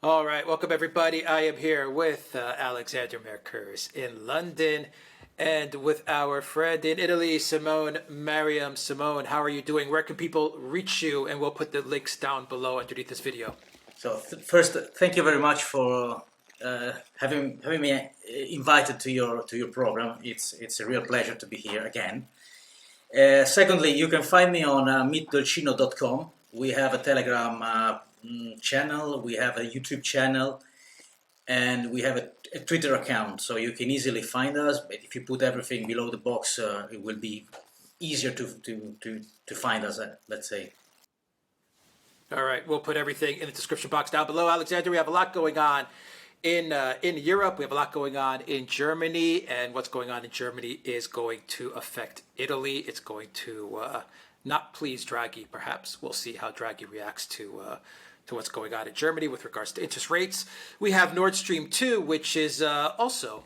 All right, welcome everybody. I am here with Alexander Mercurs in London and with our friend in Italy, Simone Mariam. Simone, how are you doing? Where can people reach you? And we'll put the links down below underneath this video. So first, thank you very much for having me invited to your program. It's a real pleasure to be here again. Secondly, you can find me on Mittdolcino.com. We have a Telegram channel, we have a YouTube channel, and we have a Twitter account. So you can easily find us. But if you put everything below the box, it will be easier to find us. Let's say. All right, we'll put everything in the description box down below. Alexander, we have a lot going on in Europe. We have a lot going on in Germany, and what's going on in Germany is going to affect Italy. It's going to not please Draghi, perhaps. We'll see how Draghi reacts to what's going on in Germany with regards to interest rates. We have Nord Stream 2, which is also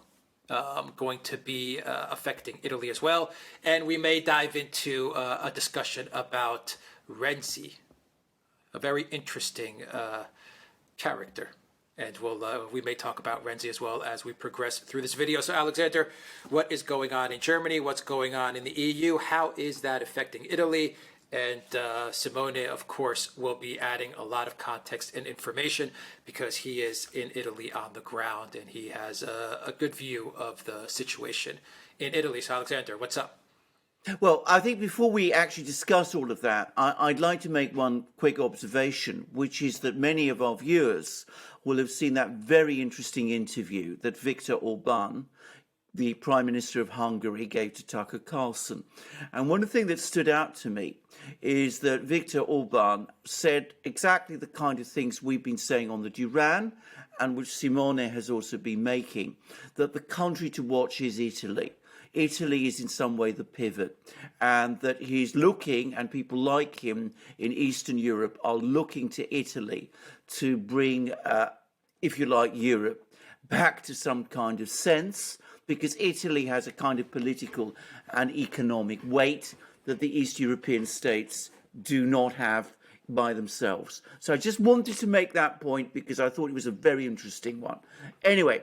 going to be affecting Italy as well. And we may dive into a discussion about Renzi, a very interesting character. And we may talk about Renzi as well as we progress through this video. So Alexander, what is going on in Germany? What's going on in the EU? How is that affecting Italy? And Simone, of course, will be adding a lot of context and information because he is in Italy on the ground and he has a good view of the situation in Italy. So Alexander, what's up? Well, I think before we actually discuss all of that, I'd like to make one quick observation, which is that many of our viewers will have seen that very interesting interview that Viktor Orban, the Prime Minister of Hungary, gave to Tucker Carlson. And one of the things that stood out to me is that Viktor Orban said exactly the kind of things we've been saying on the Duran, and which Simone has also been making, that the country to watch is Italy. Italy is in some way the pivot, and that he's looking, and people like him in Eastern Europe are looking to Italy to bring, if you like, Europe back to some kind of sense, because Italy has a kind of political and economic weight that the East European states do not have by themselves. So I just wanted to make that point because I thought it was a very interesting one. Anyway,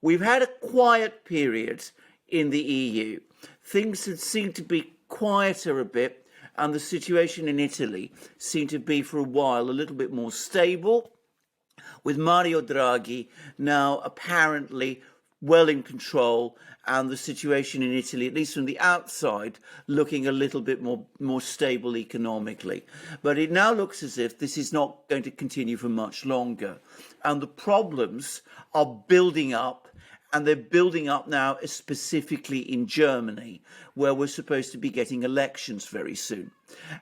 we've had a quiet period in the EU. Things had seemed to be quieter a bit, and the situation in Italy seemed to be for a while a little bit more stable, with Mario Draghi now apparently well in control, and the situation in Italy, at least from the outside, looking a little bit more stable economically. But it now looks as if this is not going to continue for much longer, and the problems are building up. And they're building up now specifically in Germany, where we're supposed to be getting elections very soon.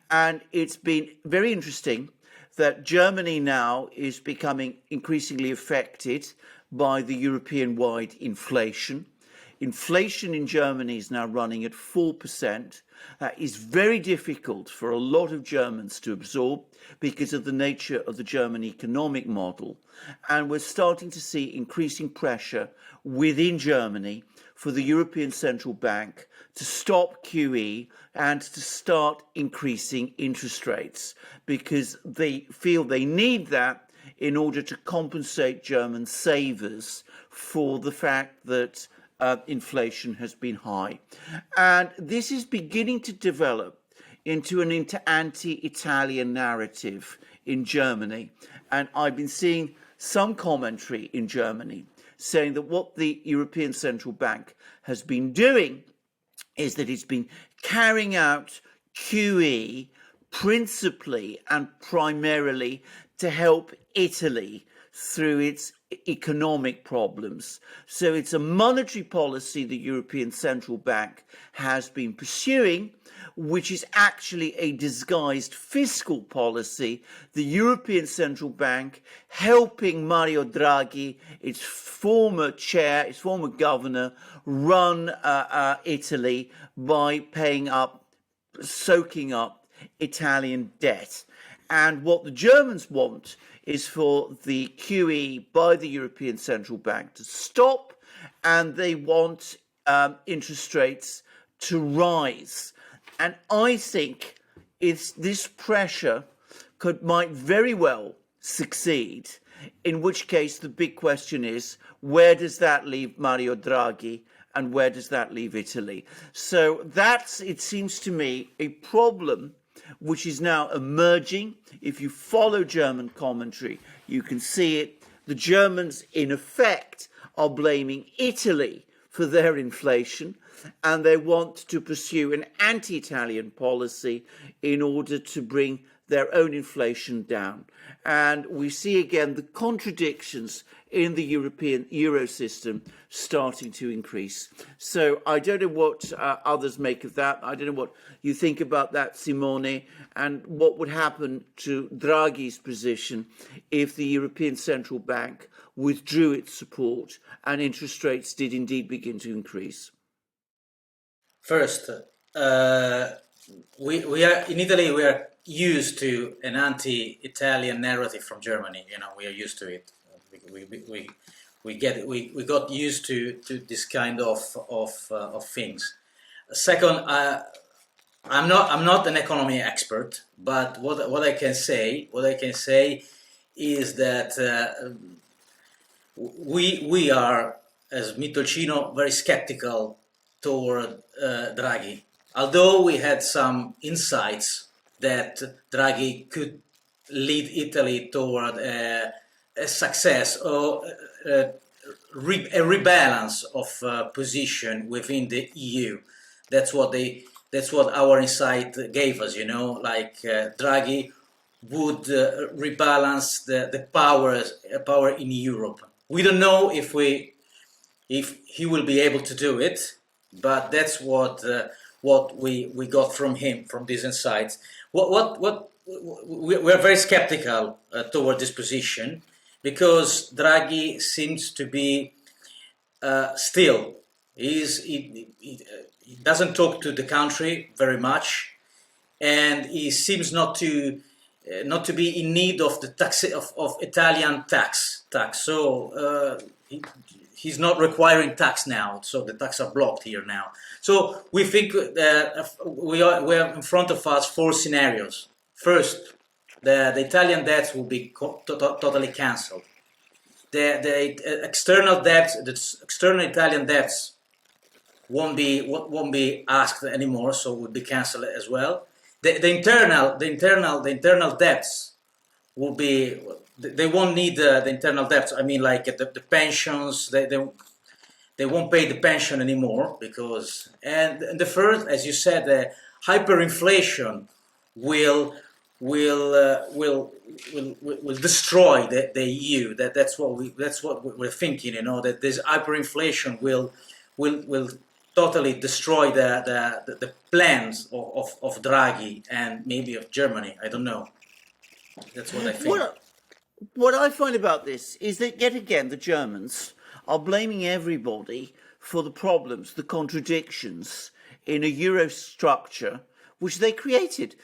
And it's been very interesting that Germany now is becoming increasingly affected by the European-wide inflation. Inflation in Germany is now running at 4%. That is very difficult for a lot of Germans to absorb because of the nature of the German economic model. And we're starting to see increasing pressure within Germany for the European Central Bank to stop QE and to start increasing interest rates because they feel they need that in order to compensate German savers for the fact that inflation has been high. And this is beginning to develop into an anti-Italian narrative in Germany. And I've been seeing some commentary in Germany saying that what the European Central Bank has been doing is that it's been carrying out QE principally and primarily to help Italy through its economic problems. So it's a monetary policy the European Central Bank has been pursuing, which is actually a disguised fiscal policy. The European Central Bank helping Mario Draghi, its former chair, its former governor, run Italy by soaking up Italian debt. And what the Germans want is for the QE by the European Central Bank to stop, and they want interest rates to rise. And I think this pressure might very well succeed, in which case the big question is, where does that leave Mario Draghi and where does that leave Italy? So that's, it seems to me, a problem which is now emerging. If you follow German commentary, you can see it. The Germans, in effect, are blaming Italy for their inflation, and they want to pursue an anti-Italian policy in order to bring their own inflation down. And we see again the contradictions in the European Euro system starting to increase. So I don't know what others make of that. I don't know what you think about that, Simone, and what would happen to Draghi's position if the European Central Bank withdrew its support and interest rates did indeed begin to increase. First, we are in Italy. We are used to an anti-Italian narrative from Germany. You know, we are used to it. We got used to this kind of things. Second, I'm not an economy expert, but what I can say is that we are, as Mittdolcino, very skeptical toward Draghi. Although we had some insights that Draghi could lead Italy toward a success or a rebalance of position within the EU. That's what our insight gave us. You know, like Draghi would rebalance the power in Europe. We don't know if he will be able to do it, but that's what we got from him, from these insights. We're very skeptical toward this position, because Draghi seems to be still. He doesn't talk to the country very much, and he seems not to be in need of the tax of Italian tax. So he's not requiring tax now. So the tax are blocked here now. So we think we are in front of us 4 scenarios. First, the Italian debts will be totally cancelled. The external debts, the external Italian debts, won't be asked anymore, so will be cancelled as well. The internal debts will be. They won't need the internal debts. I mean, like the pensions. They won't pay the pension anymore, because and the first, as you said, the hyperinflation will destroy the EU. That's what we're thinking. You know, that this hyperinflation will totally destroy the plans of Draghi and maybe of Germany. I don't know. That's what I think. What I find about this is that, yet again, the Germans are blaming everybody for the problems, the contradictions in a Euro structure which they created.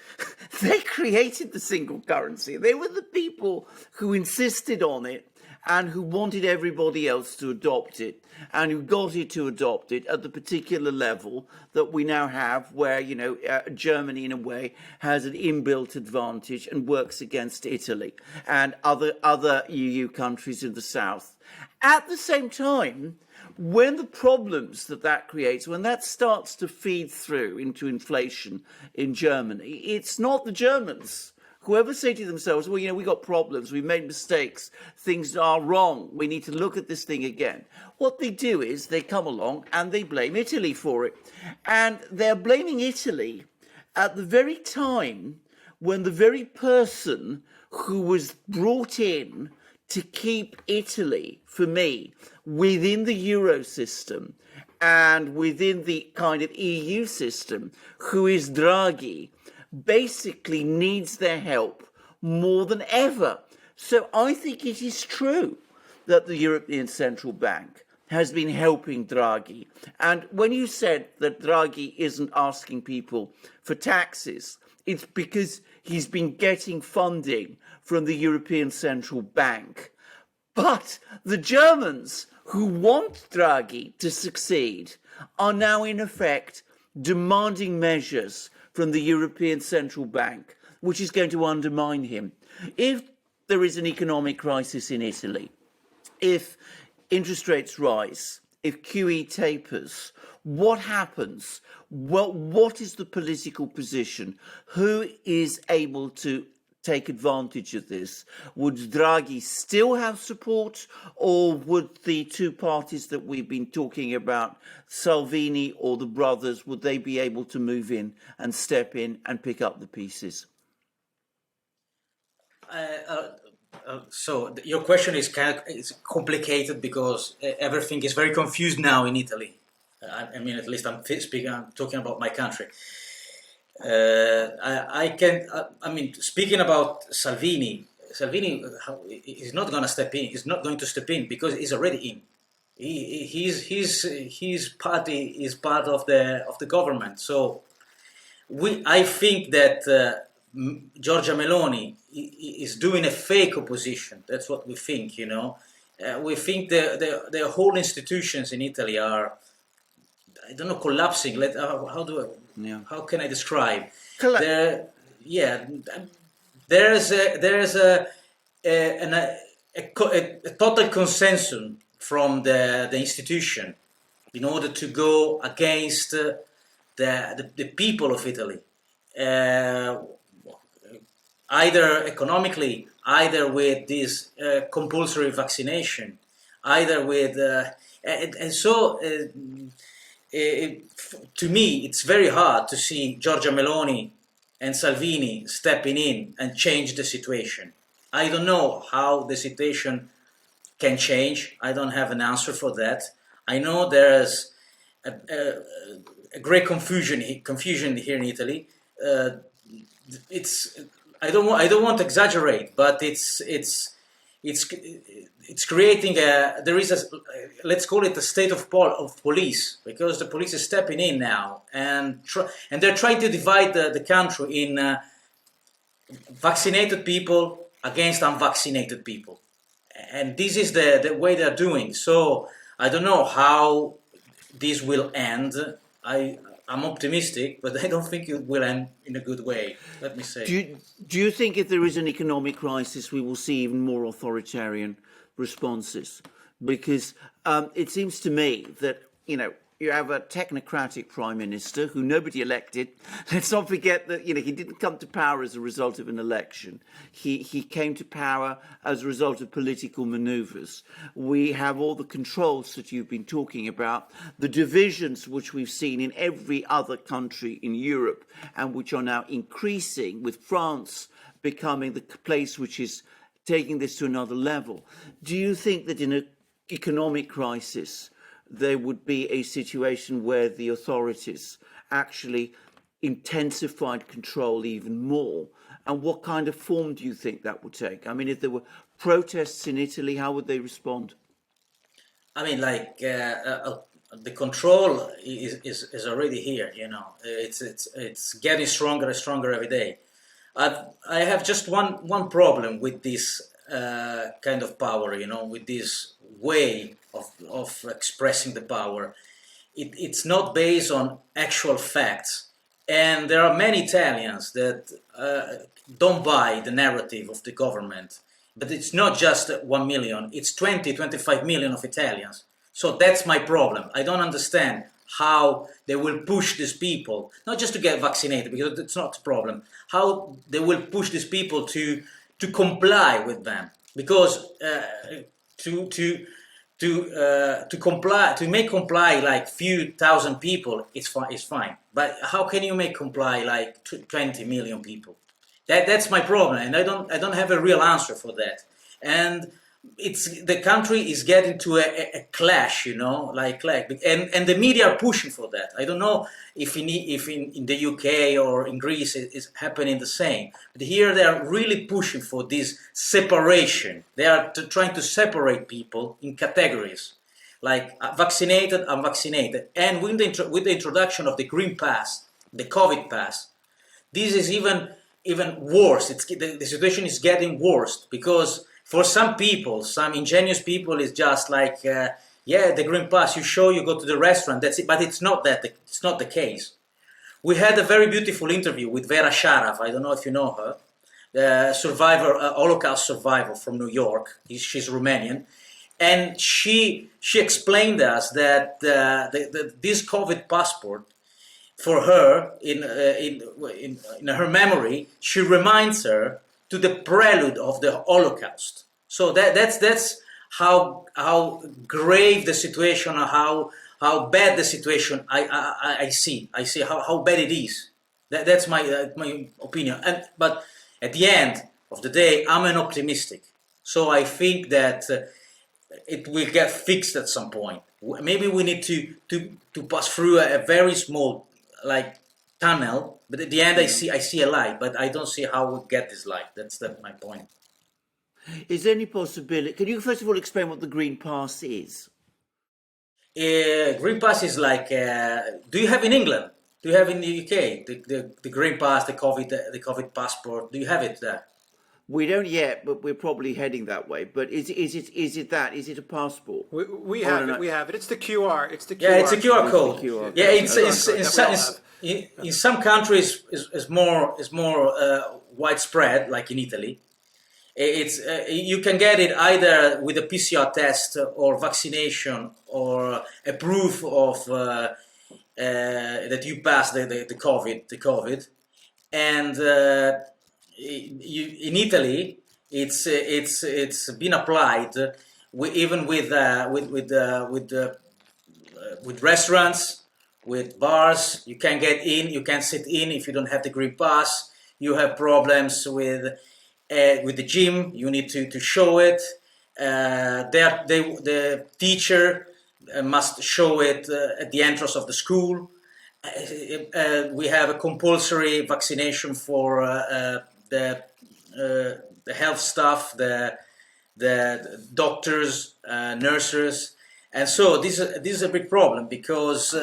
They created the single currency. They were the people who insisted on it and who wanted everybody else to adopt it, and who got it to adopt it at the particular level that we now have, where, you know, Germany in a way has an inbuilt advantage and works against Italy and other EU countries in the south. At the same time, when the problems that creates, when that starts to feed through into inflation in Germany, it's not the Germans. Whoever say to themselves, well, you know, we got problems, we made mistakes, things are wrong, we need to look at this thing again. What they do is they come along and they blame Italy for it. And they're blaming Italy at the very time when the very person who was brought in to keep Italy, for me, within the Euro system and within the kind of EU system, who is Draghi, basically needs their help more than ever. So I think it is true that the European Central Bank has been helping Draghi. And when you said that Draghi isn't asking people for taxes, it's because he's been getting funding from the European Central Bank. But the Germans, who want Draghi to succeed, are now in effect demanding measures from the European Central Bank, which is going to undermine him. If there is an economic crisis in Italy, if interest rates rise, if QE tapers, what happens? Well, what is the political position? Who is able to take advantage of this? Would Draghi still have support, or would the two parties that we've been talking about, Salvini or the brothers, would they be able to move in and step in and pick up the pieces? So your question is it's complicated because everything is very confused now in Italy. I mean, at least I'm talking about my country. I mean, speaking about Salvini is not going to step in. He's not going to step in because he's already in. His party is part of the government. So I think that Giorgia Meloni is doing a fake opposition. That's what we think. You know, we think the whole institutions in Italy are, I don't know, collapsing. How can I describe? There's a total consensus from the institution in order to go against the people of Italy, either economically, either with this compulsory vaccination, either with to me, it's very hard to see Giorgia Meloni and Salvini stepping in and change the situation. I don't know how the situation can change. I don't have an answer for that. I know there's a great confusion here in Italy. I don't want to exaggerate, but it's creating let's call it a state of police, because the police is stepping in now and they're trying to divide the country in vaccinated people against unvaccinated people, and this is the way they're doing. So I don't know how this will end. I'm optimistic, but I don't think it will end in a good way, let me say. Do you think if there is an economic crisis, we will see even more authoritarian responses? Because it seems to me that, you know, you have a technocratic prime minister who nobody elected. Let's not forget that, you know, he didn't come to power as a result of an election. He came to power as a result of political maneuvers. We have all the controls that you've been talking about, the divisions which we've seen in every other country in Europe and which are now increasing, with France becoming the place which is taking this to another level. Do you think that in an economic crisis, there would be a situation where the authorities actually intensified control even more? And what kind of form do you think that would take? I mean, if there were protests in Italy, how would they respond? I mean, like, the control is already here, you know. It's getting stronger and stronger every day. I have just one problem with this kind of power, you know, with this way of expressing the power. It's not based on actual facts, and there are many Italians that don't buy the narrative of the government. But it's not just 1 million, it's 25 million of Italians. So that's my problem. I don't understand how they will push these people, not just to get vaccinated, because it's not a problem, how they will push these people to comply with them. Because to make comply like few thousand people, it's fine. But how can you make comply like 20 million people? That's my problem, and I don't have a real answer for that. And the country is getting to a clash, you know, and the media are pushing for that. I don't know if in the UK or in Greece it's happening the same. But here they are really pushing for this separation. They are trying to separate people in categories, like vaccinated, unvaccinated. And with the introduction of the Green Pass, the COVID Pass, this is even worse. The situation is getting worse, because for some people, some ingenious people, is just like, yeah, the Green Pass, you go to the restaurant, that's it. But it's not that. It's not the case. We had a very beautiful interview with Vera Sharaf. I don't know if you know her, survivor, Holocaust survivor from New York. She's Romanian, and she explained us that this COVID passport, for her, in her memory, she reminds her to the prelude of the Holocaust. So that's how grave the situation, or how bad the situation I see how bad it is. That's my opinion. But at the end of the day, I'm an optimistic. So I think that it will get fixed at some point. Maybe we need to pass through a very small tunnel, but at the end I see a light, but I don't see how we get this light. That's my point. Is there any possibility? Can you first of all explain what the Green Pass is? Green Pass is like. Do you have in England? Do you have in the UK the Green Pass, the COVID passport? Do you have it there? We don't yet, but we're probably heading that way. But is it that? Is it a passport? We have it. We have it. It's the QR. It's the QR. Yeah, it's a QR code. Yeah, in some countries is more widespread, like in Italy. It's you can get it either with a PCR test or vaccination or a proof of that you passed the COVID, and in Italy it's been applied even with restaurants, with bars. You can get in, you can sit in if you don't have the Green Pass. You have problems with the gym, you need to show it. The teacher must show it at the entrance of the school. We have a compulsory vaccination for the health staff, the doctors, nurses, and so this is a big problem because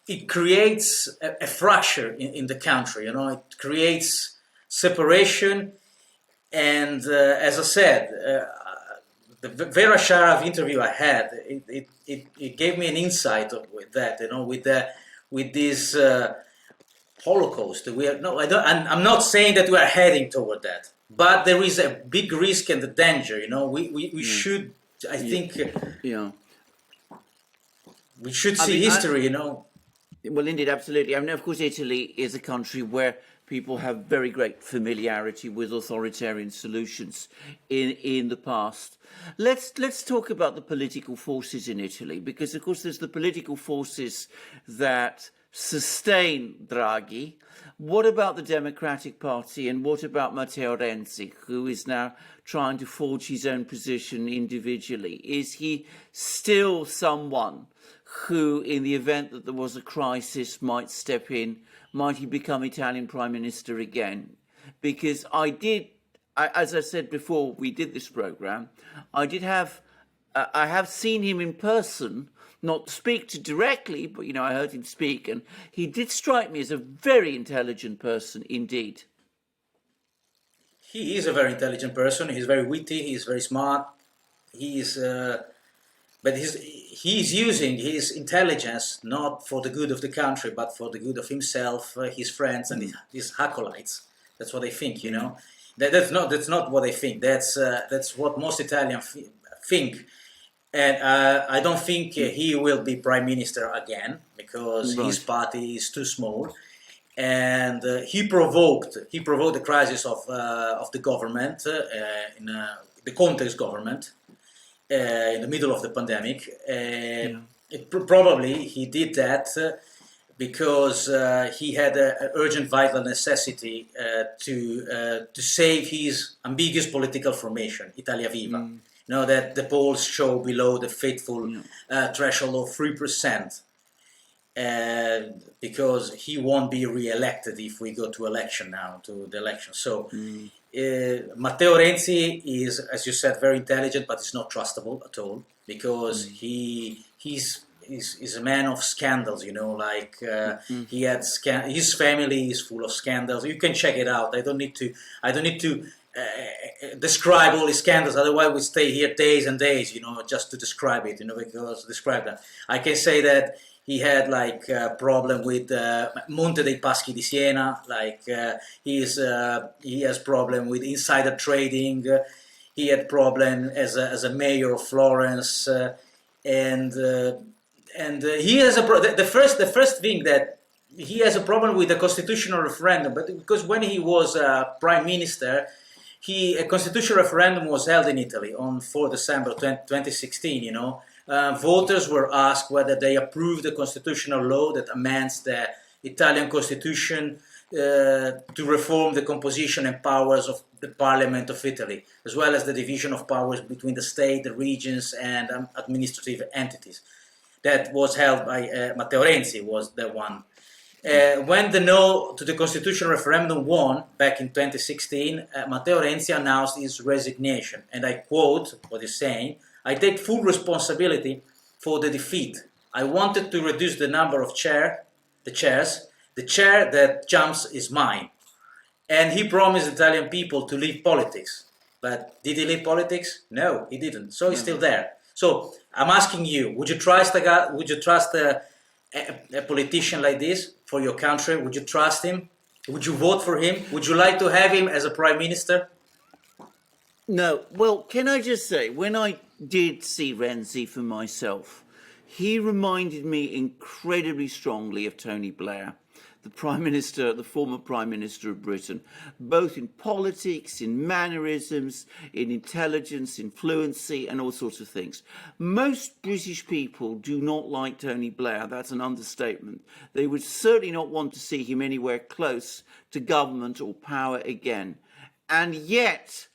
it creates a fracture in the country. It creates separation, and as I said, the Vera Sharav interview I had, it gave me an insight with that, with this Holocaust. I'm not saying that we are heading toward that, but there is a big risk and the danger. We should, I think, we should see history. Well, indeed, absolutely. I mean, of course, Italy is a country where people have very great familiarity with authoritarian solutions in the past. Let's talk about the political forces in Italy, because of course there's the political forces that sustain Draghi. What about the Democratic Party, and what about Matteo Renzi, who is now trying to forge his own position individually? Is he still someone who, in the event that there was a crisis, might step in? Might he become Italian Prime Minister again? Because as I said before we did this programme, I have seen him in person, not speak to directly, but I heard him speak, and he did strike me as a very intelligent person indeed. He is a very intelligent person. He's very witty. He's very smart. But he's using his intelligence not for the good of the country, but for the good of himself, his friends, and his acolytes. That's what they think, That's not what they think. That's what most Italians think. And I don't think he will be prime minister again, because his party is too small, and he provoked the crisis of the government in the Conte's government. In the middle of the pandemic, probably he did that because he had an urgent, vital necessity to save his ambiguous political formation, Italia Viva. That the polls show below the fateful threshold of 3%, because he won't be re-elected if we go to election now, to the election. So. Matteo Renzi is, as you said, very intelligent, but he's not trustable at all, because he's a man of scandals. He had his family is full of scandals. You can check it out. I don't need to describe all his scandals. Otherwise, we stay here days and days, just to describe it, because describe that. I can say that he had like a problem with Monte dei Paschi di Siena, like he has problem with insider trading. He had problem as a mayor of Florence, and he has the first thing that he has a problem with the constitutional referendum, but because when he was prime minister, a constitutional referendum was held in Italy on 4 December 2016. Voters were asked whether they approved the constitutional law that amends the Italian constitution to reform the composition and powers of the Parliament of Italy, as well as the division of powers between the state, the regions, and administrative entities. That was held by Matteo Renzi, was the one. When the no to the constitutional referendum won back in 2016, Matteo Renzi announced his resignation. And I quote what he's saying: "I take full responsibility for the defeat. I wanted to reduce the number of chairs. The chair that jumps is mine." And he promised Italian people to leave politics. But did he leave politics? No, he didn't. So he's still there. So I'm asking you: would you trust a guy? Would you trust a politician like this for your country? Would you trust him? Would you vote for him? Would you like to have him as a prime minister? No. Well, can I just say, when I did see Renzi for myself, he reminded me incredibly strongly of Tony Blair, the former Prime Minister of Britain, both in politics, in mannerisms, in intelligence, in fluency, and all sorts of things. Most British people do not like Tony Blair. That's an understatement. They would certainly not want to see him anywhere close to government or power again. And yet,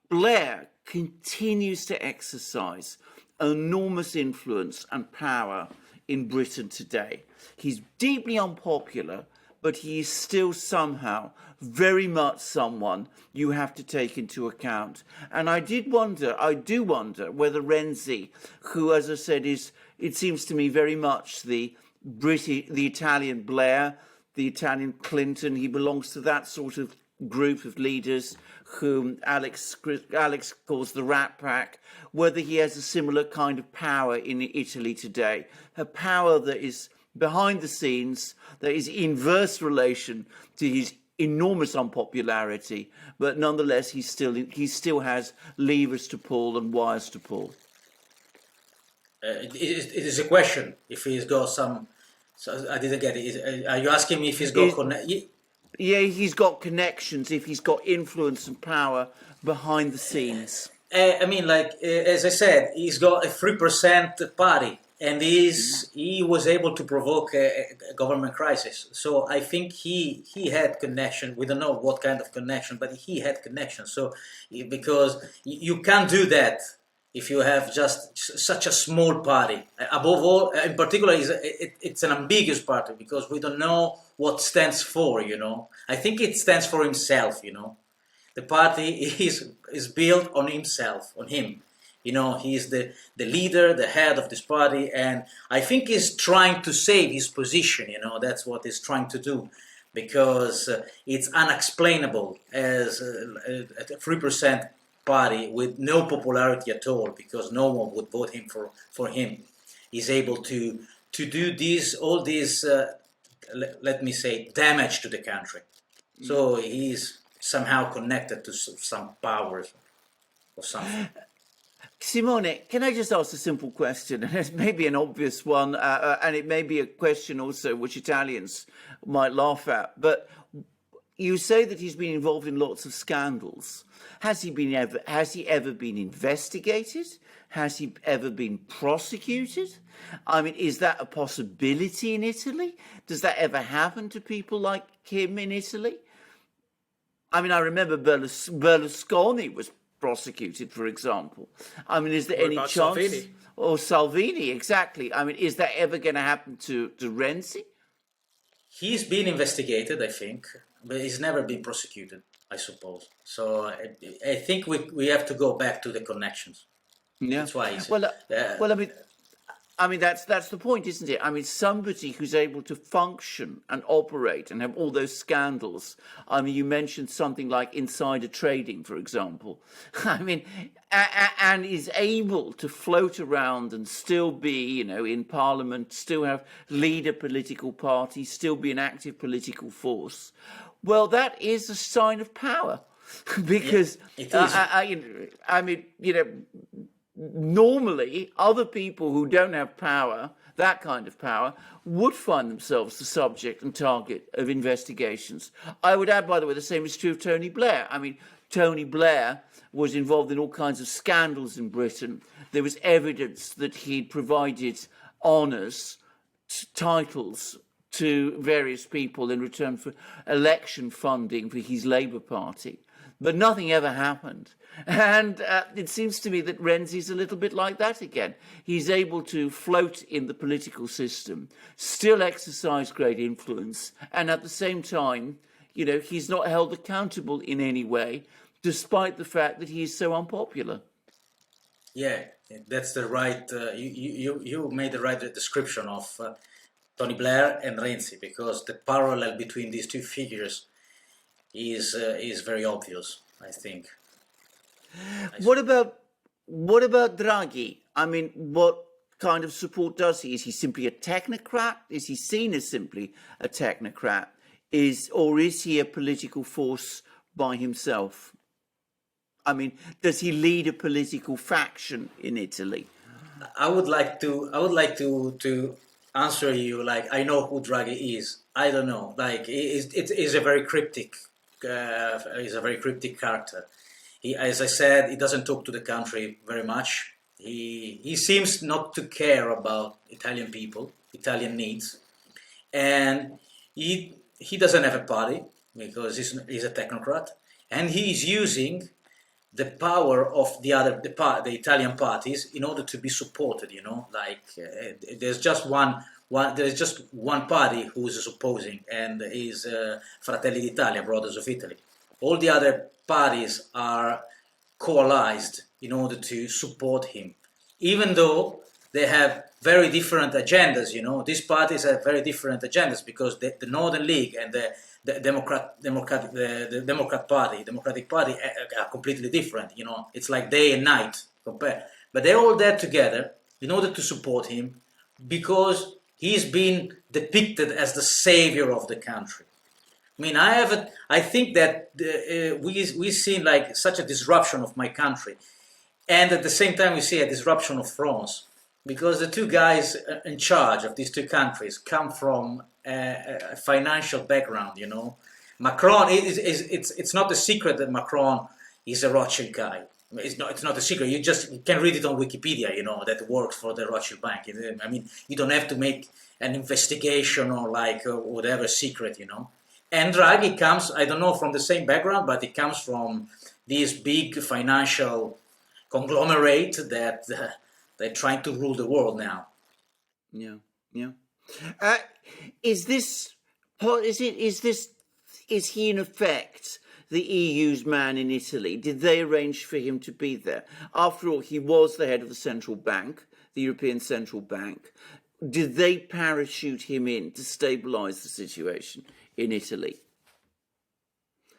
Blair continues to exercise enormous influence and power in Britain today. He's deeply unpopular, but he is still somehow very much someone you have to take into account. And I do wonder whether Renzi, who, as I said, it seems to me very much the Italian Blair, the Italian Clinton, he belongs to that sort of group of leaders whom Alex calls the Rat Pack, whether he has a similar kind of power in Italy today, a power that is behind the scenes, that is inverse relation to his enormous unpopularity, but nonetheless he still has levers to pull and wires to pull. It is a question if he's got some. So I didn't get it. Are you asking me if he's got Yeah, he's got connections, if he's got influence and power behind the scenes. I mean, as I said, he's got a 3% party, and he was able to provoke a government crisis. So I think he had connection. We don't know what kind of connection, but he had connection. So because you can't do that if you have just such a small party. Above all, in particular, it's an ambiguous party because we don't know what stands for, I think it stands for himself, The party is built on himself, on him. He's the leader, the head of this party, and I think he's trying to save his position, that's what he's trying to do, because it's unexplainable as a 3% party with no popularity at all, because no one would vote him for him. He's able to do all this, let me say, damage to the country. So he's somehow connected to some powers or something. Simone, can I just ask a simple question? It may be an obvious one, and it may be a question also which Italians might laugh at, but you say that he's been involved in lots of scandals. Has he ever been investigated? Has he ever been prosecuted? I mean, is that a possibility in Italy? Does that ever happen to people like him in Italy? I mean, I remember Berlusconi was prosecuted, for example. I mean, is there any chance? Salvini? Or Salvini, exactly. I mean, is that ever going to happen to Renzi? He's been investigated, I think, but he's never been prosecuted, I suppose. So I think we have to go back to the connections. Yeah. That's why. Well, I mean, I mean, that's the point, isn't it? I mean, somebody who's able to function and operate and have all those scandals. I mean, you mentioned something like insider trading, for example. I mean, and is able to float around and still be, you know, in parliament, still lead a political party, still be an active political force. Well, that is a sign of power, because it is. I mean, you know. Normally, other people who don't have power, that kind of power, would find themselves the subject and target of investigations. I would add, by the way, the same is true of Tony Blair. I mean, Tony Blair was involved in all kinds of scandals in Britain. There was evidence that he'd provided honours, titles to various people in return for election funding for his Labour Party. But nothing ever happened. And it seems to me that Renzi's a little bit like that again. He's able to float in the political system, still exercise great influence, and at the same time, you know, he's not held accountable in any way, despite the fact that he is so unpopular. Yeah, that's the right. You made the right description of Tony Blair and Renzi, because the parallel between these two figures is very obvious, I think. What about Draghi? I mean, what kind of support does he? Is he simply a technocrat? Is he seen as simply a technocrat? Or is he a political force by himself? I mean, does he lead a political faction in Italy? I would like to answer you like I know who Draghi is. I don't know. Like it is a very cryptic. He's a very cryptic character. He, as I said, he doesn't talk to the country very much. He seems not to care about Italian people, Italian needs, and he doesn't have a party because he's a technocrat, and he's using the power of the Italian parties in order to be supported. You know, like there's just one party who is opposing, and is Fratelli d'Italia, Brothers of Italy. All the other parties are coalesced in order to support him, even though they have very different agendas. You know, these parties have very different agendas because the Northern League and the Democratic Party are completely different. You know, it's like day and night compared. But they're all there together in order to support him because he's been depicted as the savior of the country. I mean, I think that we've seen like such a disruption of my country, and at the same time we see a disruption of France, because the two guys in charge of these two countries come from a financial background. You know, Macron it's not a secret that Macron is a Rothschild guy. It's not a secret. You can read it on Wikipedia. You know, that works for the Rothschild Bank. I mean, you don't have to make an investigation or like whatever secret. You know. And Draghi comes, I don't know, from the same background, but he comes from this big financial conglomerate that they're trying to rule the world now. Yeah. Is he in effect the EU's man in Italy? Did they arrange for him to be there? After all, he was the head of the central bank, the European Central Bank. Did they parachute him in to stabilise the situation in Italy?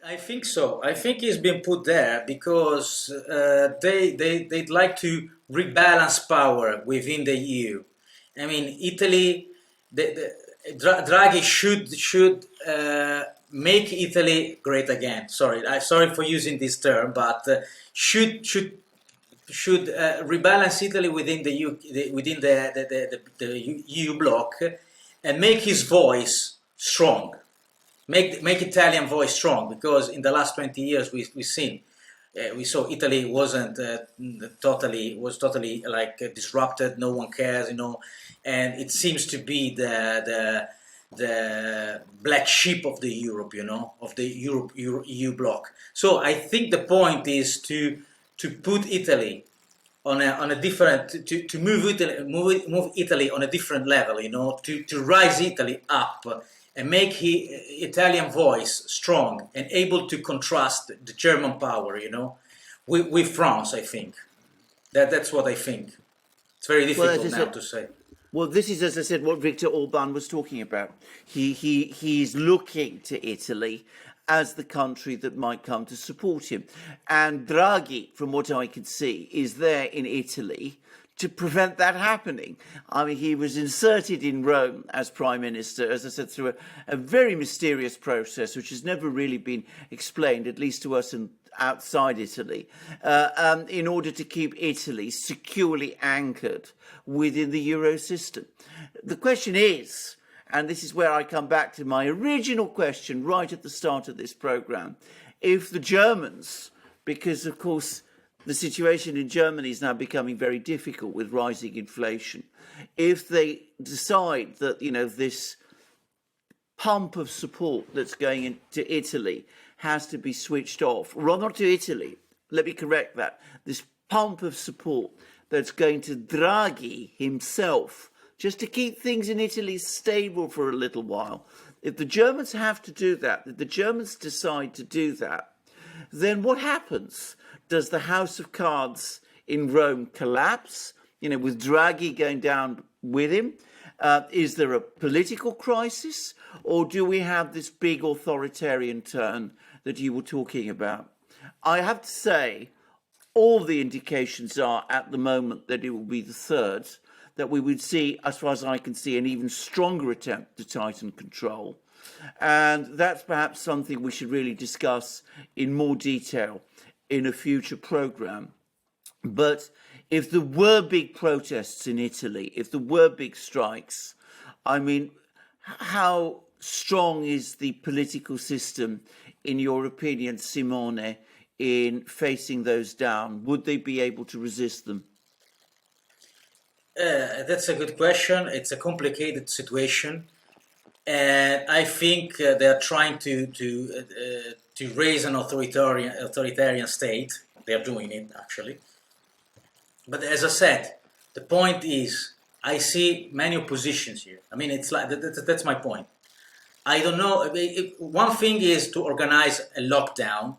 I think so. I think he's been put there because they'd like to rebalance power within the EU. I mean, Italy, Draghi should make Italy great again. Sorry for using this term, but should rebalance Italy within the EU bloc and make his voice strong. Make Italian voice strong, because in the last 20 years we saw Italy was totally like disrupted. No one cares, you know, and it seems to be the black sheep of the Europe, you know, of the EU bloc. So I think the point is to put Italy on a different to move Italy on a different level, you know, to rise Italy up and make Italian voice strong and able to contrast the German power, you know, with France. I think that's what I think. It's very difficult now to say. Well, this is, as I said, what Viktor Orban was talking about. He's looking to Italy as the country that might come to support him. And Draghi, from what I can see, is there in Italy to prevent that happening. I mean, he was inserted in Rome as prime minister, as I said, through a very mysterious process, which has never really been explained, at least to us outside Italy, in order to keep Italy securely anchored within the Euro system. The question is, and this is where I come back to my original question right at the start of this programme, if the Germans, because of course the situation in Germany is now becoming very difficult with rising inflation, if they decide that, you know, this pump of support that's going into Italy has to be switched off, well, not to Italy, let me correct that, this pump of support that's going to Draghi himself, just to keep things in Italy stable for a little while. If the Germans have to do that, if the Germans decide to do that, then what happens? Does the house of cards in Rome collapse, you know, with Draghi going down with him? Is there a political crisis, or do we have this big authoritarian turn that you were talking about? I have to say, all the indications are at the moment that it will be the third, that we would see, as far as I can see, an even stronger attempt to tighten control. And that's perhaps something we should really discuss in more detail in a future programme. But if there were big protests in Italy, if there were big strikes, I mean, how strong is the political system, in your opinion, Simone, in facing those down? Would they be able to resist them? That's a good question. It's a complicated situation, and I think they are trying to raise an authoritarian state. They are doing it actually. But as I said, the point is, I see many oppositions here. I mean, it's like that's my point. I don't know. One thing is to organize a lockdown.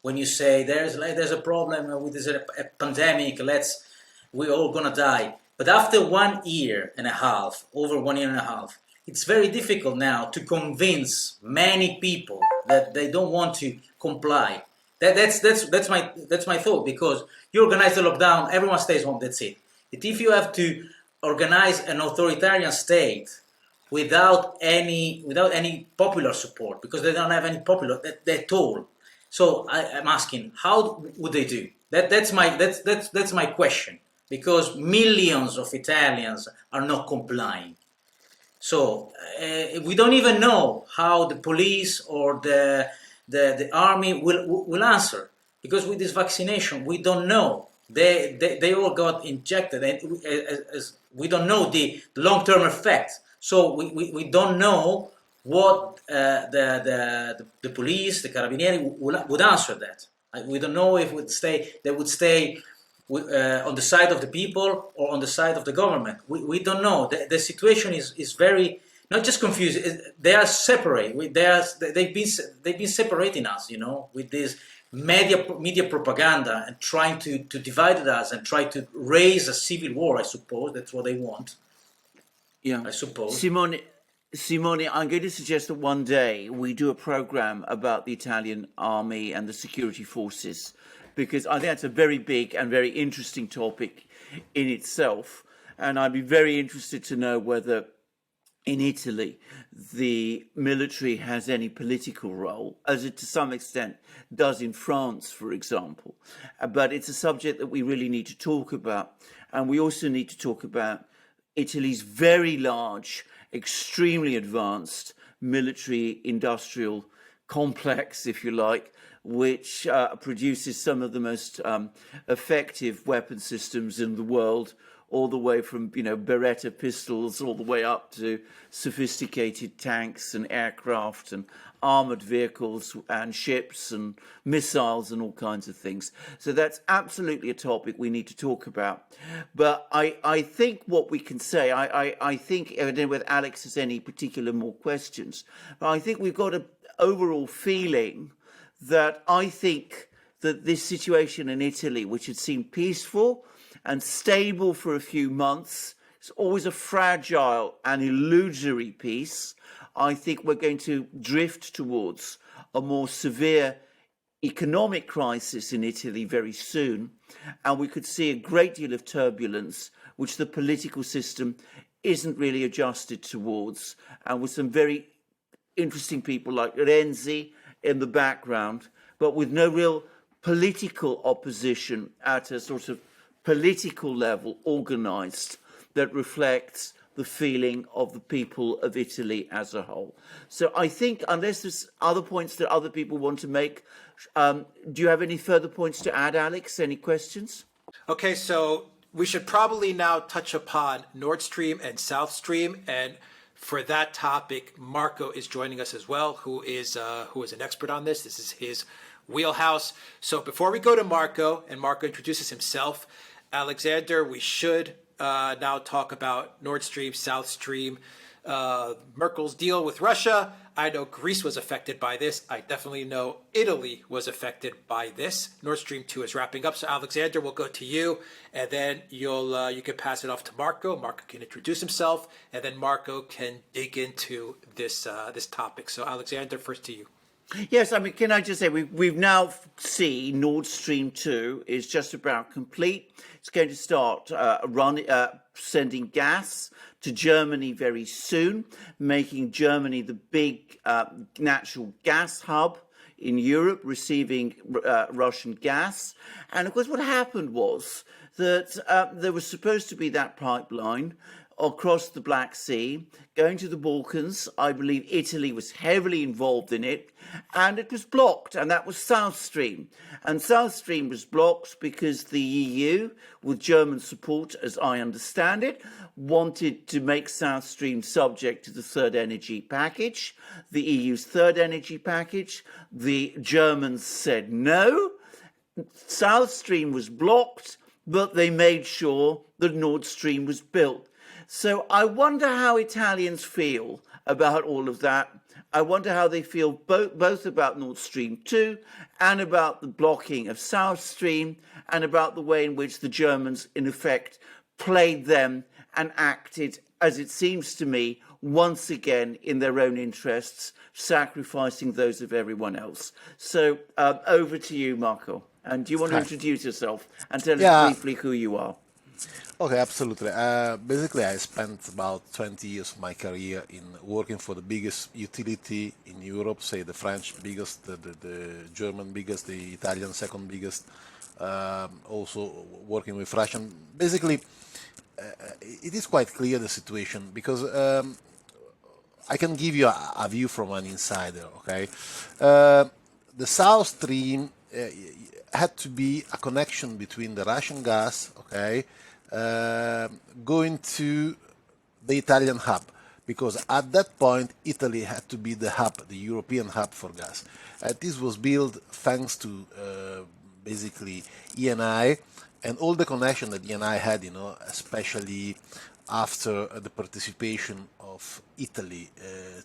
When you say there's a problem with a pandemic, we're all gonna die. But after 1 year and a half, over 1 year and a half, it's very difficult now to convince many people that they don't want to comply. That's my thought, because you organize the lockdown, everyone stays home, that's it. But if you have to organize an authoritarian state without any popular support, because they don't have any popular at all. So I'm asking, how would they do? That's my question, because millions of Italians are not complying. So we don't even know how the police or the army will answer, because with this vaccination we don't know. They all got injected, and we don't know the long-term effect. So we don't know what the police, the carabinieri would answer that. We don't know if they would stay on the side of the people or on the side of the government. We don't know. The situation is very, not just confused. They are separate. They've been separating us, you know, with this media propaganda, and trying to divide us and try to raise a civil war. I suppose that's what they want. Yeah, I suppose. Simone, I'm going to suggest that one day we do a programme about the Italian army and the security forces, because I think that's a very big and very interesting topic in itself. And I'd be very interested to know whether in Italy the military has any political role, as it to some extent does in France, for example. But it's a subject that we really need to talk about. And we also need to talk about Italy's very large, extremely advanced military industrial complex, if you like, which produces some of the most effective weapon systems in the world, all the way from, you know, Beretta pistols all the way up to sophisticated tanks and aircraft and armoured vehicles and ships and missiles and all kinds of things. So that's absolutely a topic we need to talk about. But I think what we can say, I think, I don't know whether Alex has any particular more questions, but I think we've got an overall feeling that I think that this situation in Italy, which had seemed peaceful and stable for a few months, It's always a fragile and illusory peace. I think we're going to drift towards a more severe economic crisis in Italy very soon, and we could see a great deal of turbulence, which the political system isn't really adjusted towards, and with some very interesting people like Renzi in the background, but with no real political opposition at a sort of political level organised that reflects the feeling of the people of Italy as a whole. So I think, unless there's other points that other people want to make, do you have any further points to add, Alex? Any questions? Okay, so we should probably now touch upon Nord Stream and South Stream, and for that topic, Marco is joining us as well, who is an expert on this. This is his wheelhouse. So before we go to Marco, and Marco introduces himself, Alexander, we should now talk about Nord Stream, South Stream, Merkel's deal with Russia. I know Greece was affected by this. I definitely know Italy was affected by this. Nord Stream 2 is wrapping up. So Alexander, we'll go to you, and then you can pass it off to Marco. Marco can introduce himself, and then Marco can dig into this topic. So Alexander, first to you. Yes, I mean, can I just say we've now seen Nord Stream 2 is just about complete. It's going to start sending gas to Germany very soon, making Germany the big natural gas hub in Europe, receiving Russian gas. And of course, what happened was that there was supposed to be that pipeline across the Black Sea, going to the Balkans. I believe Italy was heavily involved in it, and it was blocked, and that was South Stream. And South Stream was blocked because the EU, with German support, as I understand it, wanted to make South Stream subject to the third energy package, the EU's third energy package. The Germans said no. South Stream was blocked, but they made sure that Nord Stream was built. So I wonder how Italians feel about all of that. I wonder how they feel both about Nord Stream 2 and about the blocking of South Stream and about the way in which the Germans, in effect, played them and acted, as it seems to me, once again in their own interests, sacrificing those of everyone else. So over to you, Marco. And do you want to introduce yourself and tell us briefly who you are? Okay, absolutely. Basically, I spent about 20 years of my career in working for the biggest utility in Europe, say the French biggest, the German biggest, the Italian second biggest, also working with Russian. Basically, it is quite clear the situation because I can give you a view from an insider, okay? The South Stream had to be a connection between the Russian gas, okay, going to the Italian hub, because at that point Italy had to be the hub, the European hub for gas. This was built thanks to basically ENI and all the connection that ENI had, especially after the participation of Italy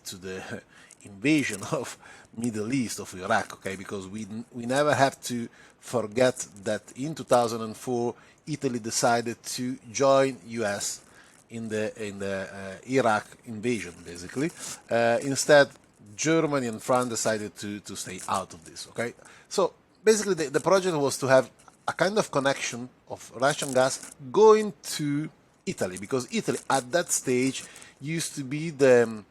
to the invasion of Middle East, of Iraq, okay, because we never have to forget that in 2004 Italy decided to join US in the Iraq invasion, basically. Instead, Germany and France decided to stay out of this, okay? So basically the project was to have a kind of connection of Russian gas going to Italy, because Italy at that stage used to be the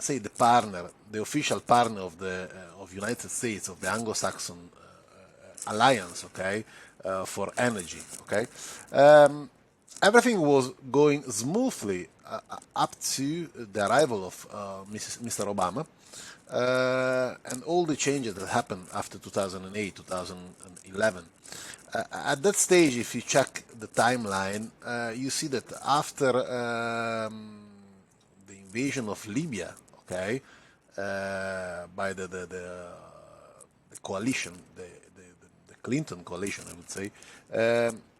say the partner, the official partner of United States, of the Anglo-Saxon alliance, okay, for energy, okay. Everything was going smoothly up to the arrival of Mr. Obama, and all the changes that happened after 2008, 2011. At that stage, if you check the timeline, you see that after the invasion of Libya, okay, by the coalition, the Clinton coalition, I would say,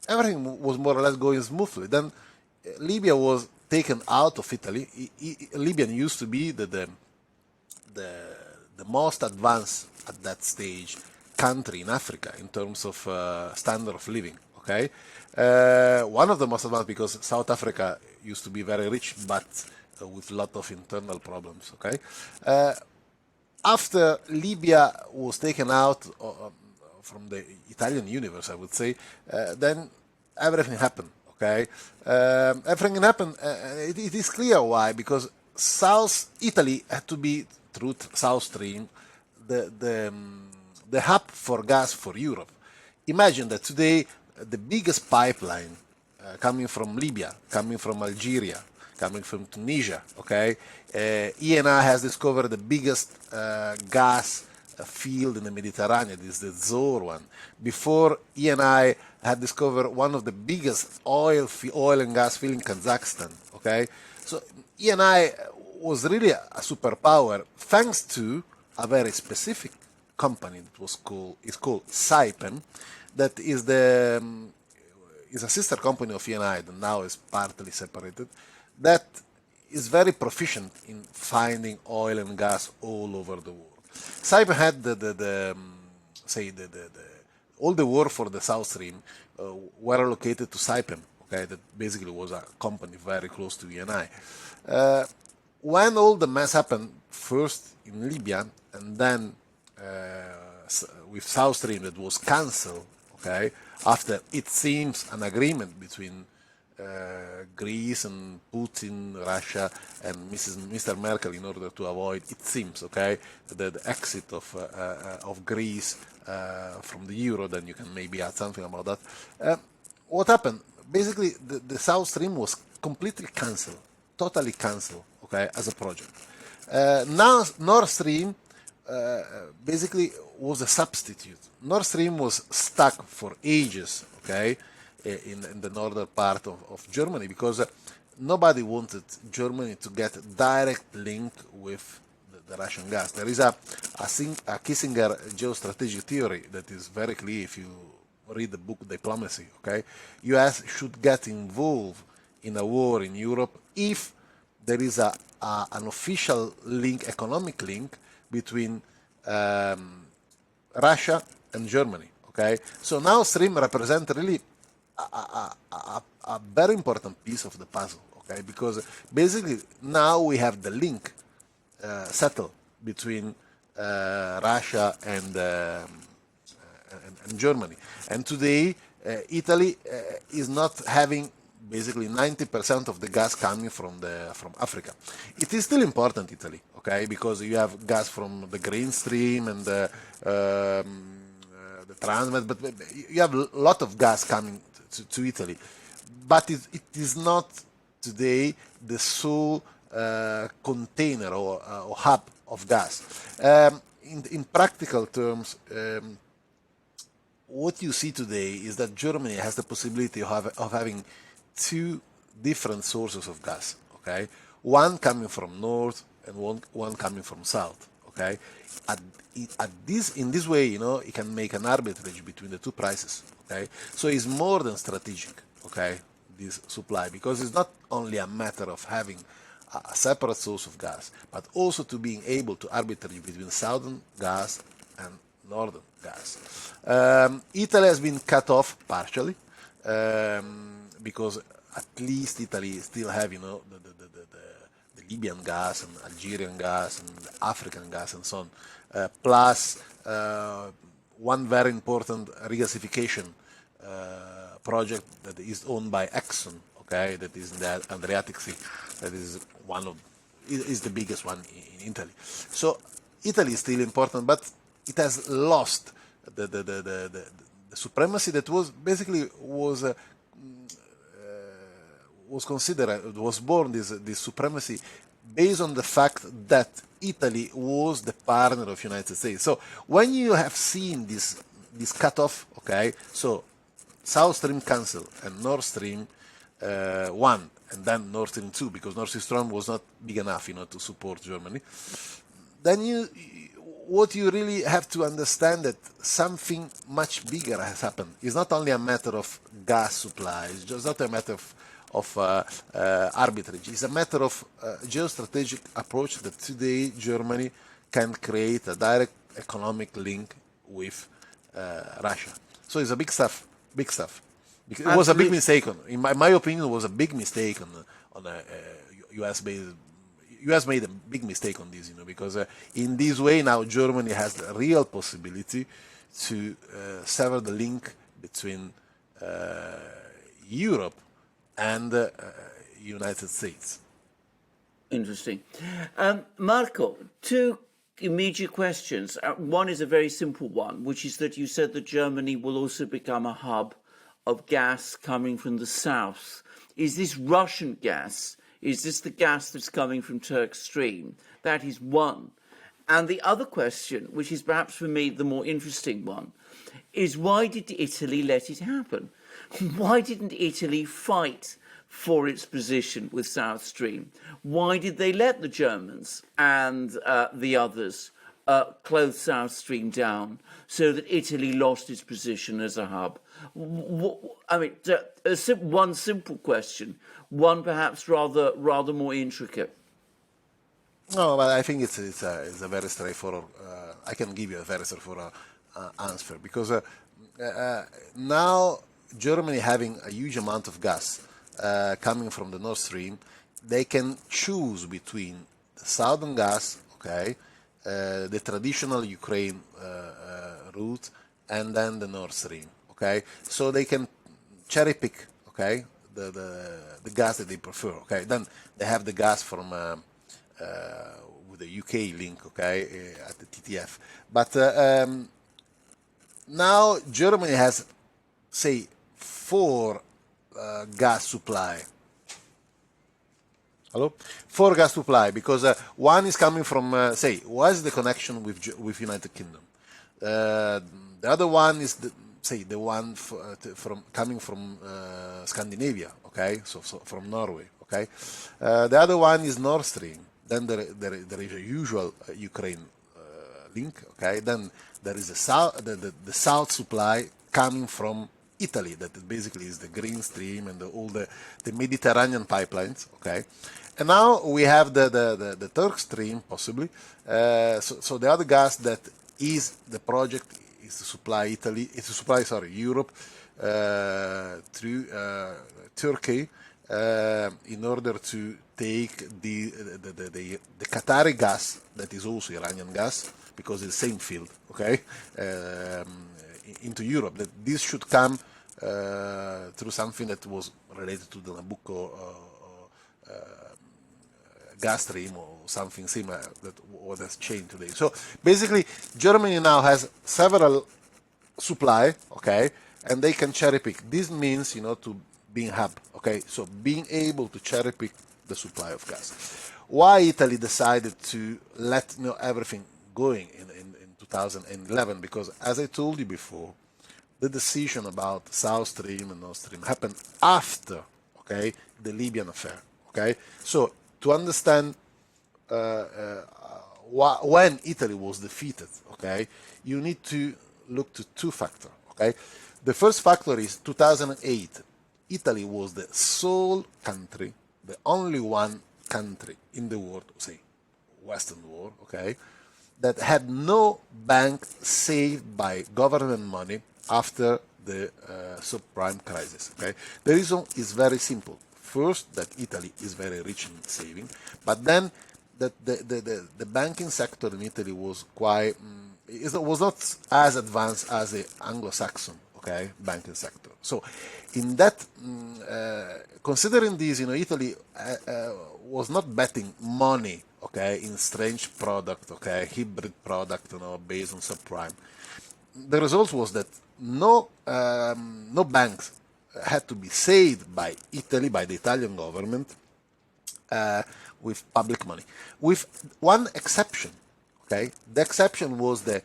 everything was more or less going smoothly. Then Libya was taken out of Italy. Libya used to be the most advanced at that stage country in Africa in terms of standard of living. Okay, one of the most advanced because South Africa used to be very rich, but with a lot of internal problems. Okay, after Libya was taken out from the Italian universe, I would say, then everything happened. Okay, everything happened. It is clear why, because South Italy had to be through South Stream the hub for gas for Europe. Imagine that today the biggest pipeline coming from Libya, coming from Algeria, coming from Tunisia, okay? ENI has discovered the biggest gas field in the Mediterranean. This is the Zohr one. Before, ENI had discovered one of the biggest oil and gas field in Kazakhstan, okay? So ENI was really a superpower thanks to a very specific company that is called Saipem, that is a sister company of ENI that now is partly separated, that is very proficient in finding oil and gas all over the world. Saipem had all the work for the South Stream were allocated to Saipem, okay, that basically was a company very close to ENI. When all the mess happened, first in Libya and then with South Stream that was cancelled, okay, after it seems an agreement between Greece and Putin, Russia, and Mr. Merkel in order to avoid, it seems, okay, the exit of Greece from the euro. Then you can maybe add something about that. What happened? Basically, the South Stream was completely cancelled, totally cancelled, okay, as a project. Now Nord Stream basically was a substitute. Nord Stream was stuck for ages, okay, in the northern part of Germany, because nobody wanted Germany to get a direct link with the Russian gas. There is a Kissinger geostrategic theory that is very clear if you read the book Diplomacy, okay? US should get involved in a war in Europe if there is an official link, economic link between Russia and Germany, okay? So now Stream represents really a very important piece of the puzzle, okay? Because basically now we have the link settled between Russia and Germany. And today, Italy is not having basically 90% of the gas coming from Africa. It is still important, Italy, okay, because you have gas from the Green Stream and the Transmed, but you have a lot of gas coming to Italy. But it is not today the sole container or hub of gas. In practical terms, what you see today is that Germany has the possibility of having two different sources of gas, okay? One coming from north and one coming from south, okay? In this way, you know, it can make an arbitrage between the two prices, okay? So it's more than strategic, okay, this supply, because it's not only a matter of having a separate source of gas, but also to being able to arbitrage between southern gas and northern gas. Italy has been cut off partially, because at least Italy still have, you know, the Libyan gas and Algerian gas and the African gas and so on, plus one very important regasification project that is owned by Exxon, okay, that is in the Adriatic Sea, that is is the biggest one in Italy. So Italy is still important, but it has lost the supremacy that was basically was considered, was born this supremacy based on the fact that Italy was the partner of United States. So when you have seen this cutoff, okay, so South Stream cancel and Nord Stream 1 and then Nord Stream 2, because Nord Stream was not big enough, you know, to support Germany, then what you really have to understand that something much bigger has happened. It's not only a matter of gas supply, it's just not a matter of arbitrage. It's a matter of geostrategic approach that today Germany can create a direct economic link with Russia. So it's a big stuff, big stuff. Because it was a big Absolutely. mistake. In my opinion, it was a big mistake on US based. US made a big mistake on this, because in this way now Germany has the real possibility to sever the link between Europe and United States. Interesting. Marco, two immediate questions. One is a very simple one, which is that you said that Germany will also become a hub of gas coming from the south. Is this Russian gas? Is this the gas that's coming from Turk Stream? That is one. And the other question, which is perhaps for me the more interesting one, is why did Italy let it happen? Why didn't Italy fight for its position with South Stream? Why did they let the Germans and the others close South Stream down so that Italy lost its position as a hub? I mean, one simple question, one perhaps rather more intricate. No, but I think it's a very straightforward. I can give you a very straightforward answer because now Germany having a huge amount of gas coming from the Nord Stream, they can choose between the southern gas, okay, the traditional Ukraine route, and then the Nord Stream, okay. So they can cherry pick, okay, the gas that they prefer, okay. Then they have the gas from with the UK link, okay, at the TTF. But now Germany has, say, 4 gas supply. Hello? 4 gas supply, because one is coming from, say, what is the connection with United Kingdom? The other one is, the one from coming from Scandinavia, okay, so from Norway, okay. The other one is Nord Stream. Then there is a usual Ukraine link, okay. Then there is the south supply coming from Italy, that basically is the Green Stream and all the Mediterranean pipelines, okay. And now we have the Turk Stream, possibly. So the other gas that is the project is to supply Europe through Turkey in order to take the Qatari gas, that is also Iranian gas, because it's the same field, okay, into Europe. That this should come through something that was related to the Nabucco gas stream or something similar that what has changed today. So basically, Germany now has several supply, okay, and they can cherry pick. This means, to being hub, okay, so being able to cherry pick the supply of gas. Why Italy decided to let everything going in 2011? Because as I told you before, the decision about South Stream and Nord Stream happened after, okay, the Libyan affair, okay. So to understand when Italy was defeated, okay, you need to look to 2 factors, okay. The first factor is 2008. Italy was the sole country, the only one country in the world, say, Western world, okay, that had no bank saved by government money after the subprime crisis, okay. The reason is very simple. First, that Italy is very rich in saving, but then that the banking sector in Italy was quite, it was not as advanced as the Anglo-Saxon, okay, banking sector. So in that, considering this, Italy was not betting money, okay, in strange product, okay, hybrid product, based on subprime. The result was that no banks had to be saved by Italy, by the Italian government, with public money, with one exception, okay. The exception was the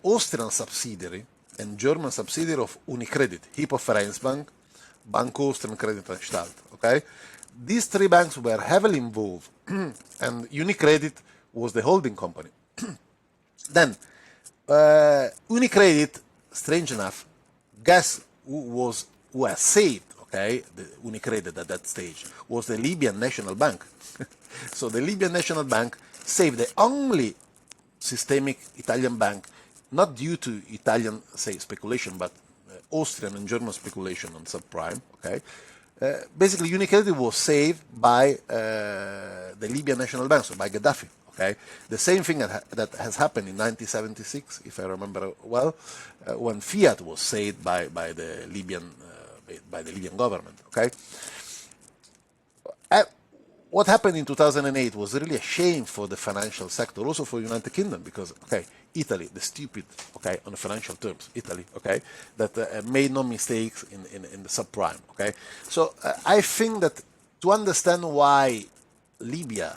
Austrian subsidiary and German subsidiary of Unicredit, Hypo Vereinsbank, Banco Austrian Kreditanstalt, okay. These 3 banks were heavily involved, and Unicredit was the holding company. Then Unicredit, strange enough, guess who was saved, okay, the Unicredit at that stage, was the Libyan National Bank. So the Libyan National Bank saved the only systemic Italian bank, not due to Italian, say, speculation, but Austrian and German speculation on subprime. Okay, basically Unicredit was saved by the Libyan National Bank, so by Gaddafi. Okay, the same thing that has happened in 1976, if I remember well, when Fiat was saved by the Libyan government. Okay. What happened in 2008 was really a shame for the financial sector, also for the United Kingdom, because, okay, Italy, the stupid, okay, on the financial terms, Italy, okay, that made no mistakes in the subprime, okay. So I think that to understand why Libya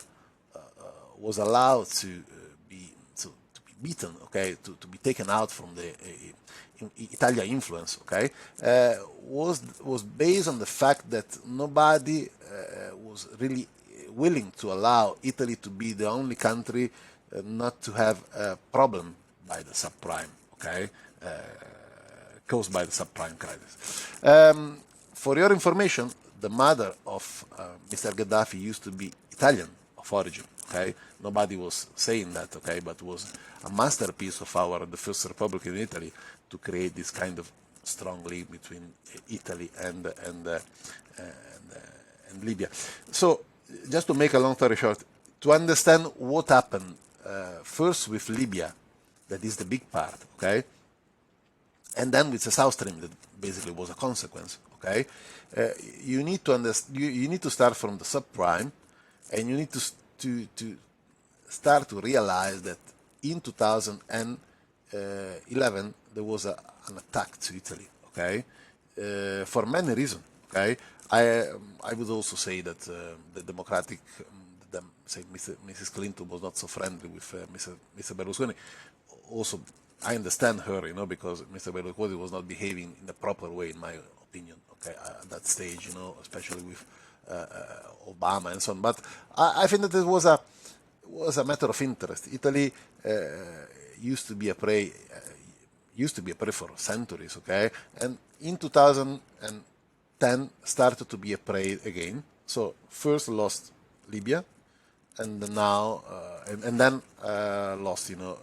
was allowed to be beaten, okay, to be taken out from the Italian influence, okay, was based on the fact that nobody was really willing to allow Italy to be the only country not to have a problem by the subprime, okay, caused by the subprime crisis. For your information, the mother of Mr. Gaddafi used to be Italian of origin, okay? Nobody was saying that, okay, but it was a masterpiece of the First Republic in Italy to create this kind of strong link between Italy and Libya. So, just to make a long story short, to understand what happened first with Libya, that is the big part, okay, and then with the South Stream, that basically was a consequence, okay, you need to understand. You need to start from the subprime, and you need to start to realize that in 2011 there was an attack to Italy, okay, for many reasons, okay. I would also say that the Democratic, say Mrs. Clinton was not so friendly with Mr. Berlusconi. Also, I understand her, because Mr. Berlusconi was not behaving in the proper way, in my opinion, okay, at that stage, especially with Obama and so on. But I think that it was a matter of interest. Italy used to be a prey for centuries, okay, and in 2010 started to be a prey again. So first lost Libya, and now and then lost, the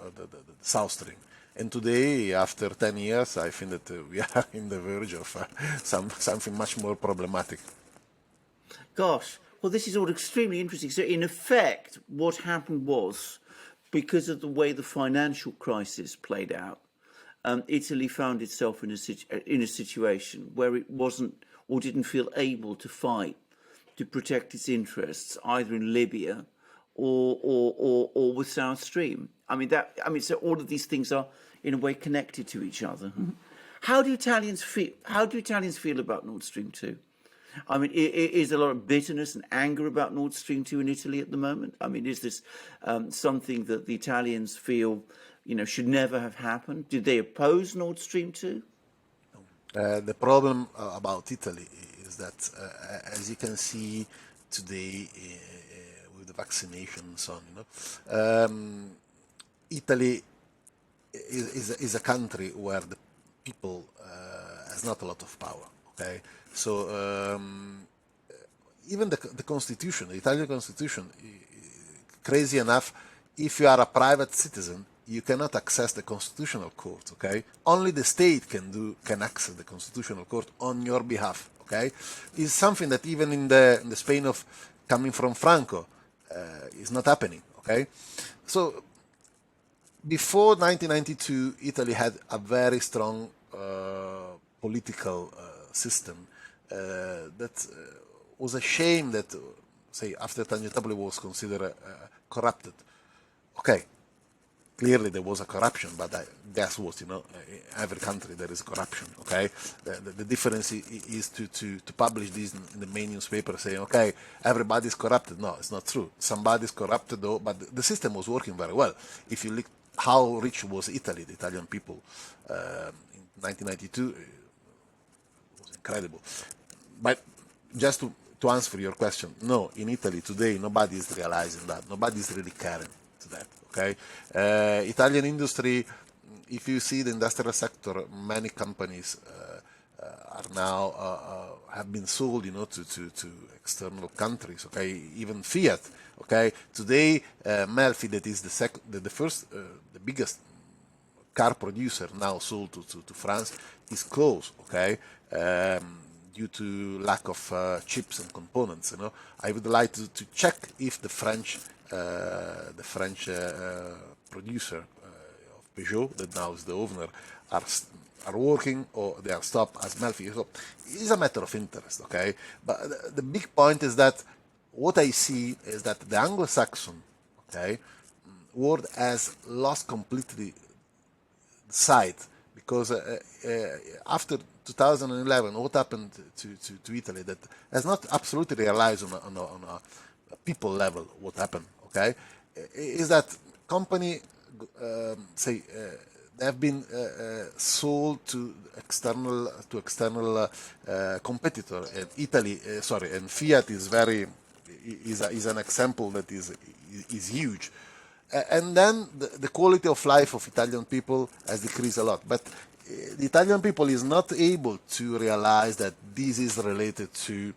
South Stream. And today, after 10 years, I think that we are in the verge of something much more problematic. Gosh, well, this is all extremely interesting. So, in effect, what happened was, because of the way the financial crisis played out, Italy found itself in a situation where it wasn't or didn't feel able to fight to protect its interests, either in Libya or with South Stream. So all of these things are, in a way, connected to each other. Mm-hmm. How do Italians feel about Nord Stream 2? Is there a lot of bitterness and anger about Nord Stream 2 in Italy at the moment? Is this something that the Italians feel, should never have happened? Did they oppose Nord Stream 2? The problem about Italy is that, as you can see today with the vaccination and so on, Italy is a country where the people has not a lot of power. Okay, so even the constitution, the Italian constitution, crazy enough, if you are a private citizen, you cannot access the constitutional court. Okay, only the state can access the constitutional court on your behalf. Okay, it's something that even in the Spain of coming from Franco is not happening. Okay, so before 1992, Italy had a very strong political system that was a shame that, say, after Tangentopoli was considered corrupted. Okay, clearly there was a corruption, but guess what? Every country there is corruption. Okay, the difference is to publish this in the main newspaper saying, okay, everybody's corrupted. No, it's not true. Somebody's corrupted though, but the system was working very well. If you look how rich was Italy, the Italian people in 1992, it was incredible. But just to answer your question, no, in Italy today nobody is realizing that. Nobody is really caring to that. Okay, Italian industry. If you see the industrial sector, many companies are now have been sold, to external countries. Okay, even Fiat. Okay, today Melfi, that is the biggest car producer now sold to France is closed, okay, due to lack of chips and components. I would like to check if the French producer of Peugeot, that now is the owner, are working or they are stopped as Melfi. So it's a matter of interest, okay? But the big point is that what I see is that the Anglo-Saxon, okay, world has lost completely sight, because after 2011, what happened to Italy that has not absolutely realized on a people level what happened, okay, is that company they have been sold to external competitor. And Italy, and Fiat is an example that is huge. And then the quality of life of Italian people has decreased a lot. But the Italian people is not able to realize that this is related to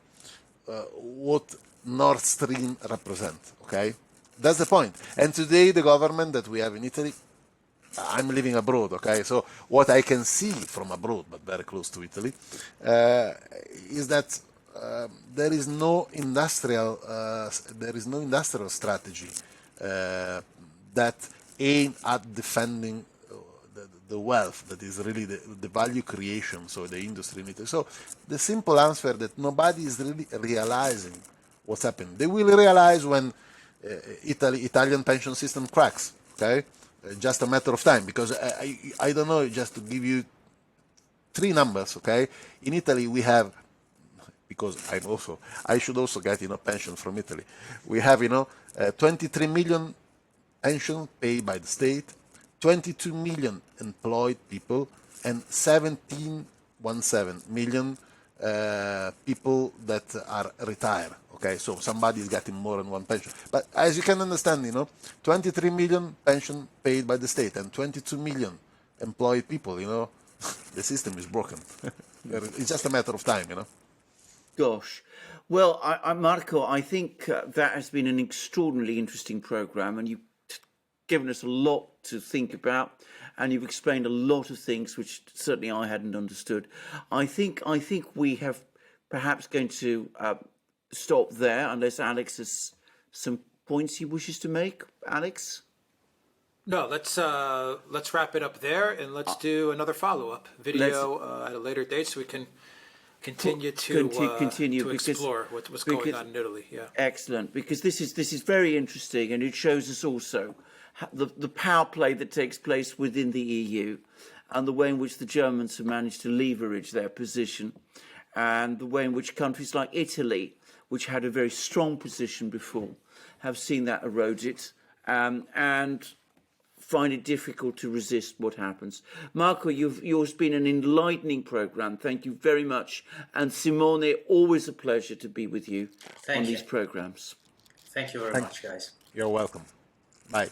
what Nord Stream represents. Okay, that's the point. And today the government that we have in Italy, I'm living abroad, okay? So what I can see from abroad, but very close to Italy, is that there is no industrial strategy that aim at defending the wealth that is really the value creation, so the industry in Italy. So the simple answer that nobody is really realizing what's happening. They will realize when Italian pension system cracks, okay? Just a matter of time, because I don't know, just to give you three numbers, okay? In Italy we have, because I should also get pension from Italy. We have 23 million pension paid by the state, 22 million employed people, and 17 million people that are retired. Okay, so somebody is getting more than one pension. But as you can understand, 23 million pension paid by the state and 22 million employed people, the system is broken. It's just a matter of time, Gosh. Well, Marco, I think that has been an extraordinarily interesting program, and you've given us a lot to think about, and you've explained a lot of things which certainly I hadn't understood. I think we have perhaps going to stop there, unless Alex has some points he wishes to make. Alex? No, let's wrap it up there, and let's do another follow-up video at a later date, so we can continue to explore what's going on in Italy. Yeah, excellent, because this is very interesting, and it shows us also the power play that takes place within the EU, and the way in which the Germans have managed to leverage their position, and the way in which countries like Italy, which had a very strong position before, have seen that eroded, and find it difficult to resist what happens. Marco, yours been an enlightening program. Thank you very much. And Simone, always a pleasure to be with you on these programs. Thank you very much, guys. You're welcome. Bye.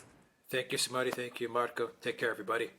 thank you, Simone. Thank you, Marco. Take care, everybody.